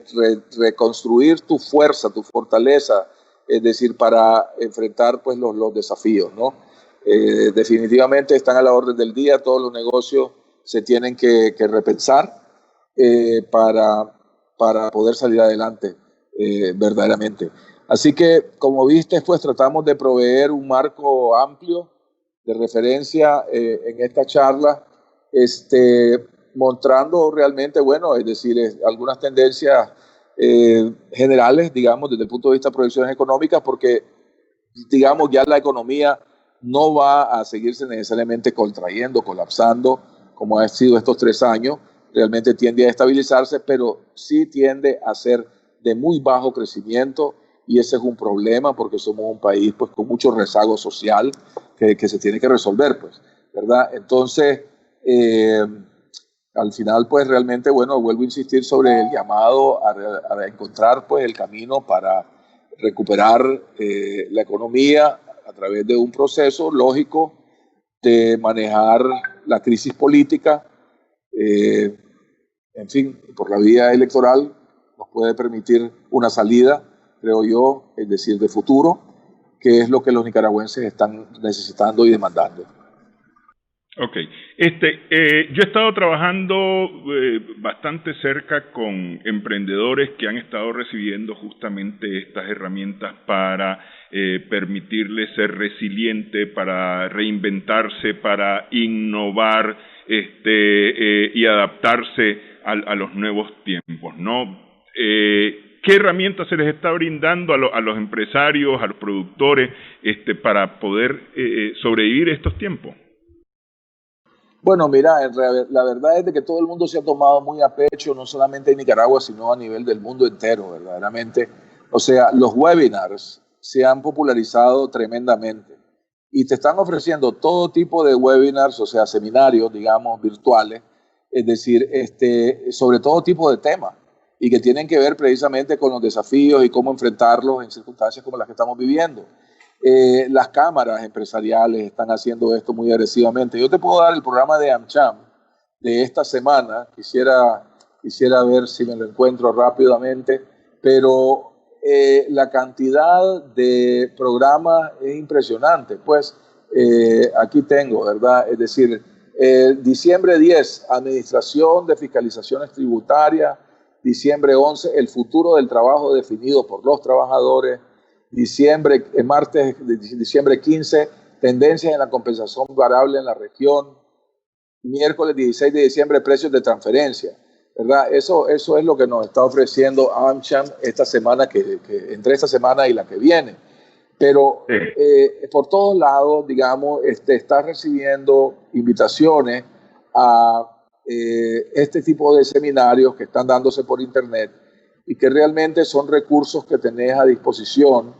reconstruir tu fuerza, tu fortaleza, es decir, para enfrentar pues los desafíos, ¿no? Definitivamente están a la orden del día, todos los negocios se tienen que repensar para poder salir adelante verdaderamente. Así que, como viste, pues tratamos de proveer un marco amplio de referencia en esta charla, mostrando realmente, bueno, es decir, algunas tendencias generales, digamos, desde el punto de vista de proyecciones económicas, porque, digamos, ya la economía no va a seguirse necesariamente contrayendo, colapsando, como ha sido estos 3 años, realmente tiende a estabilizarse, pero sí tiende a ser de muy bajo crecimiento, y ese es un problema porque somos un país pues con mucho rezago social que se tiene que resolver, pues, ¿verdad? Entonces, al final, pues realmente, bueno, vuelvo a insistir sobre el llamado a encontrar pues el camino para recuperar la economía a través de un proceso lógico de manejar la crisis política, en fin, por la vía electoral nos puede permitir una salida, creo yo, es decir, de futuro, que es lo que los nicaragüenses están necesitando y demandando. Ok. Yo he estado trabajando bastante cerca con emprendedores que han estado recibiendo justamente estas herramientas para permitirles ser resiliente, para reinventarse, para innovar y adaptarse a los nuevos tiempos, ¿no? ¿Qué herramientas se les está brindando a los empresarios, a los productores, para poder sobrevivir estos tiempos? Bueno, mira, la verdad es de que todo el mundo se ha tomado muy a pecho, no solamente en Nicaragua, sino a nivel del mundo entero, verdaderamente. O sea, los webinars se han popularizado tremendamente y te están ofreciendo todo tipo de webinars, o sea, seminarios, digamos, virtuales, es decir, sobre todo tipo de temas y que tienen que ver precisamente con los desafíos y cómo enfrentarlos en circunstancias como las que estamos viviendo. Las cámaras empresariales están haciendo esto muy agresivamente. Yo te puedo dar el programa de AmCham de esta semana, quisiera ver si me lo encuentro rápidamente, pero la cantidad de programas es impresionante. Pues aquí tengo, ¿verdad? Es decir, diciembre 10, Administración de Fiscalizaciones Tributarias. Diciembre 11, el futuro del trabajo definido por los trabajadores. Martes, diciembre 15, tendencias en la compensación variable en la región. Miércoles 16 de diciembre, precios de transferencia, ¿verdad? Eso es lo que nos está ofreciendo AmCham esta semana, entre esta semana y la que viene. Pero por todos lados, digamos, está recibiendo invitaciones a este tipo de seminarios que están dándose por internet y que realmente son recursos que tenés a disposición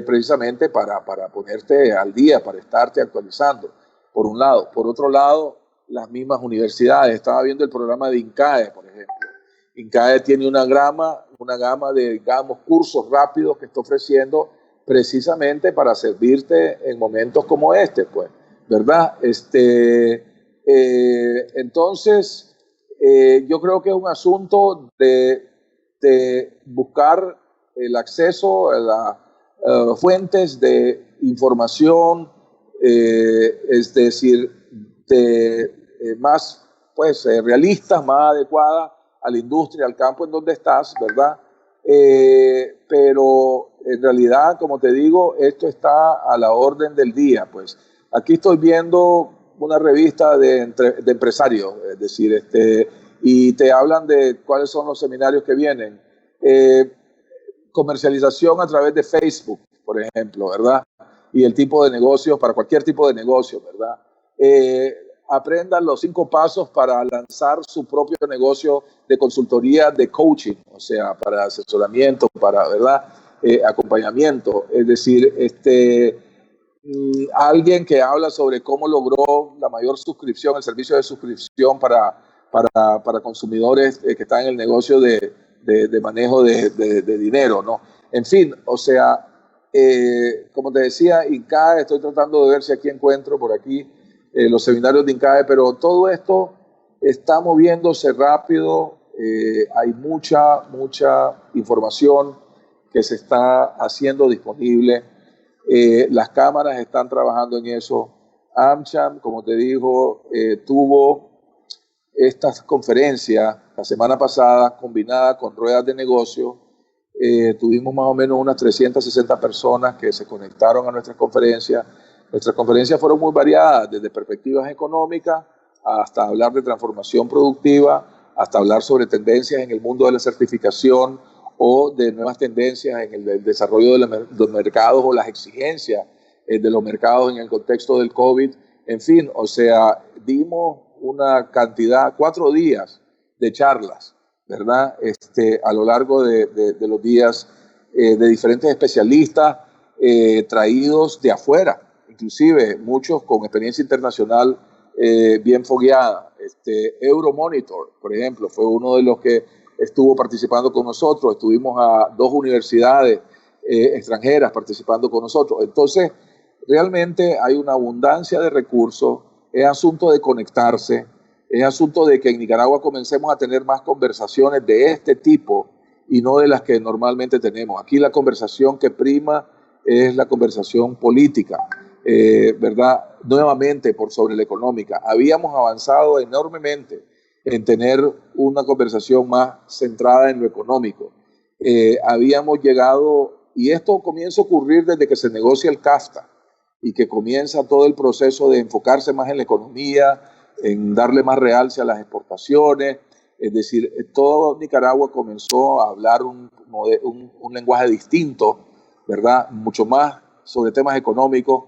precisamente para ponerte al día, para estarte actualizando, por un lado. Por otro lado, las mismas universidades. Estaba viendo el programa de INCAE, por ejemplo. INCAE tiene una gama de, digamos, cursos rápidos que está ofreciendo precisamente para servirte en momentos como este, pues, ¿verdad? Entonces, yo creo que es un asunto de buscar el acceso a las fuentes de información, es decir, más pues, realistas, más adecuadas a la industria, al campo en donde estás, ¿verdad? Pero en realidad, como te digo, esto está a la orden del día. Pues aquí estoy viendo una revista de empresarios, es decir, y te hablan de cuáles son los seminarios que vienen. Comercialización a través de Facebook, por ejemplo, ¿verdad? Y el tipo de negocios, para cualquier tipo de negocio, ¿verdad? Aprendan los 5 pasos para lanzar su propio negocio de consultoría de coaching, o sea, para asesoramiento, para, ¿verdad? Acompañamiento. Es decir, alguien que habla sobre cómo logró la mayor suscripción, el servicio de suscripción para consumidores que están en el negocio de manejo de dinero, ¿no? En fin, o sea, como te decía, INCAE, estoy tratando de ver si aquí encuentro por aquí los seminarios de INCAE, pero todo esto está moviéndose rápido, hay mucha información que se está haciendo disponible, las cámaras están trabajando en eso. AmCham, como te digo, tuvo estas conferencias la semana pasada combinada con ruedas de negocio. Tuvimos más o menos unas 360 personas que se conectaron a nuestras conferencias. Nuestras conferencias fueron muy variadas, desde perspectivas económicas hasta hablar de transformación productiva, hasta hablar sobre tendencias en el mundo de la certificación o de nuevas tendencias en el desarrollo de los mercados o las exigencias de los mercados en el contexto del COVID. En fin, o sea, dimos una cantidad, 4 días de charlas, ¿verdad? A lo largo de los días de diferentes especialistas traídos de afuera, inclusive muchos con experiencia internacional bien fogueada. Euromonitor, por ejemplo, fue uno de los que estuvo participando con nosotros. Estuvimos a 2 universidades extranjeras participando con nosotros. Entonces, realmente hay una abundancia de recursos. Es asunto de conectarse, es asunto de que en Nicaragua comencemos a tener más conversaciones de este tipo y no de las que normalmente tenemos. Aquí la conversación que prima es la conversación política, ¿verdad? Nuevamente por sobre la económica. Habíamos avanzado enormemente en tener una conversación más centrada en lo económico. Habíamos llegado, y esto comienza a ocurrir desde que se negocia el CAFTA, y que comienza todo el proceso de enfocarse más en la economía, en darle más realce a las exportaciones. Es decir, todo Nicaragua comenzó a hablar un lenguaje distinto, ¿verdad? Mucho más sobre temas económicos.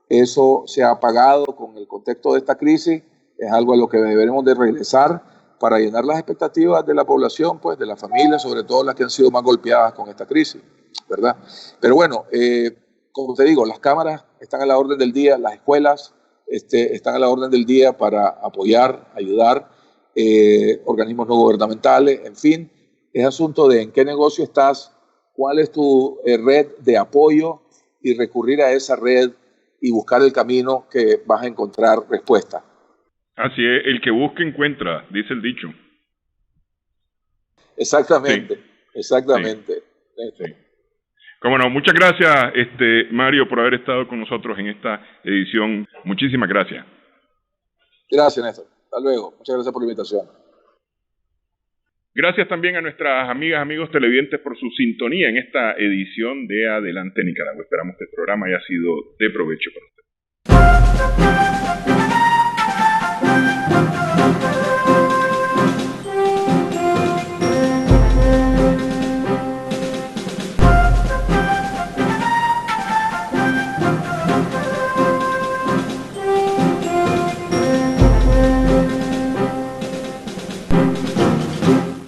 Eso se ha apagado con el contexto de esta crisis. Es algo a lo que deberemos de regresar para llenar las expectativas de la población, pues, de las familias, sobre todo las que han sido más golpeadas con esta crisis, ¿verdad? Pero bueno, como te digo, las cámaras están a la orden del día, las escuelas están a la orden del día para apoyar, ayudar, organismos no gubernamentales, en fin, es asunto de en qué negocio estás, cuál es tu red de apoyo y recurrir a esa red y buscar el camino que vas a encontrar respuesta. Así es, el que busca encuentra, dice el dicho. Exactamente, sí. Exactamente. Sí. Sí. Cómo no, muchas gracias, Mario, por haber estado con nosotros en esta edición. Muchísimas gracias. Gracias, Néstor. Hasta luego. Muchas gracias por la invitación. Gracias también a nuestras amigas, amigos televidentes por su sintonía en esta edición de Adelante Nicaragua. Esperamos que el programa haya sido de provecho para ustedes.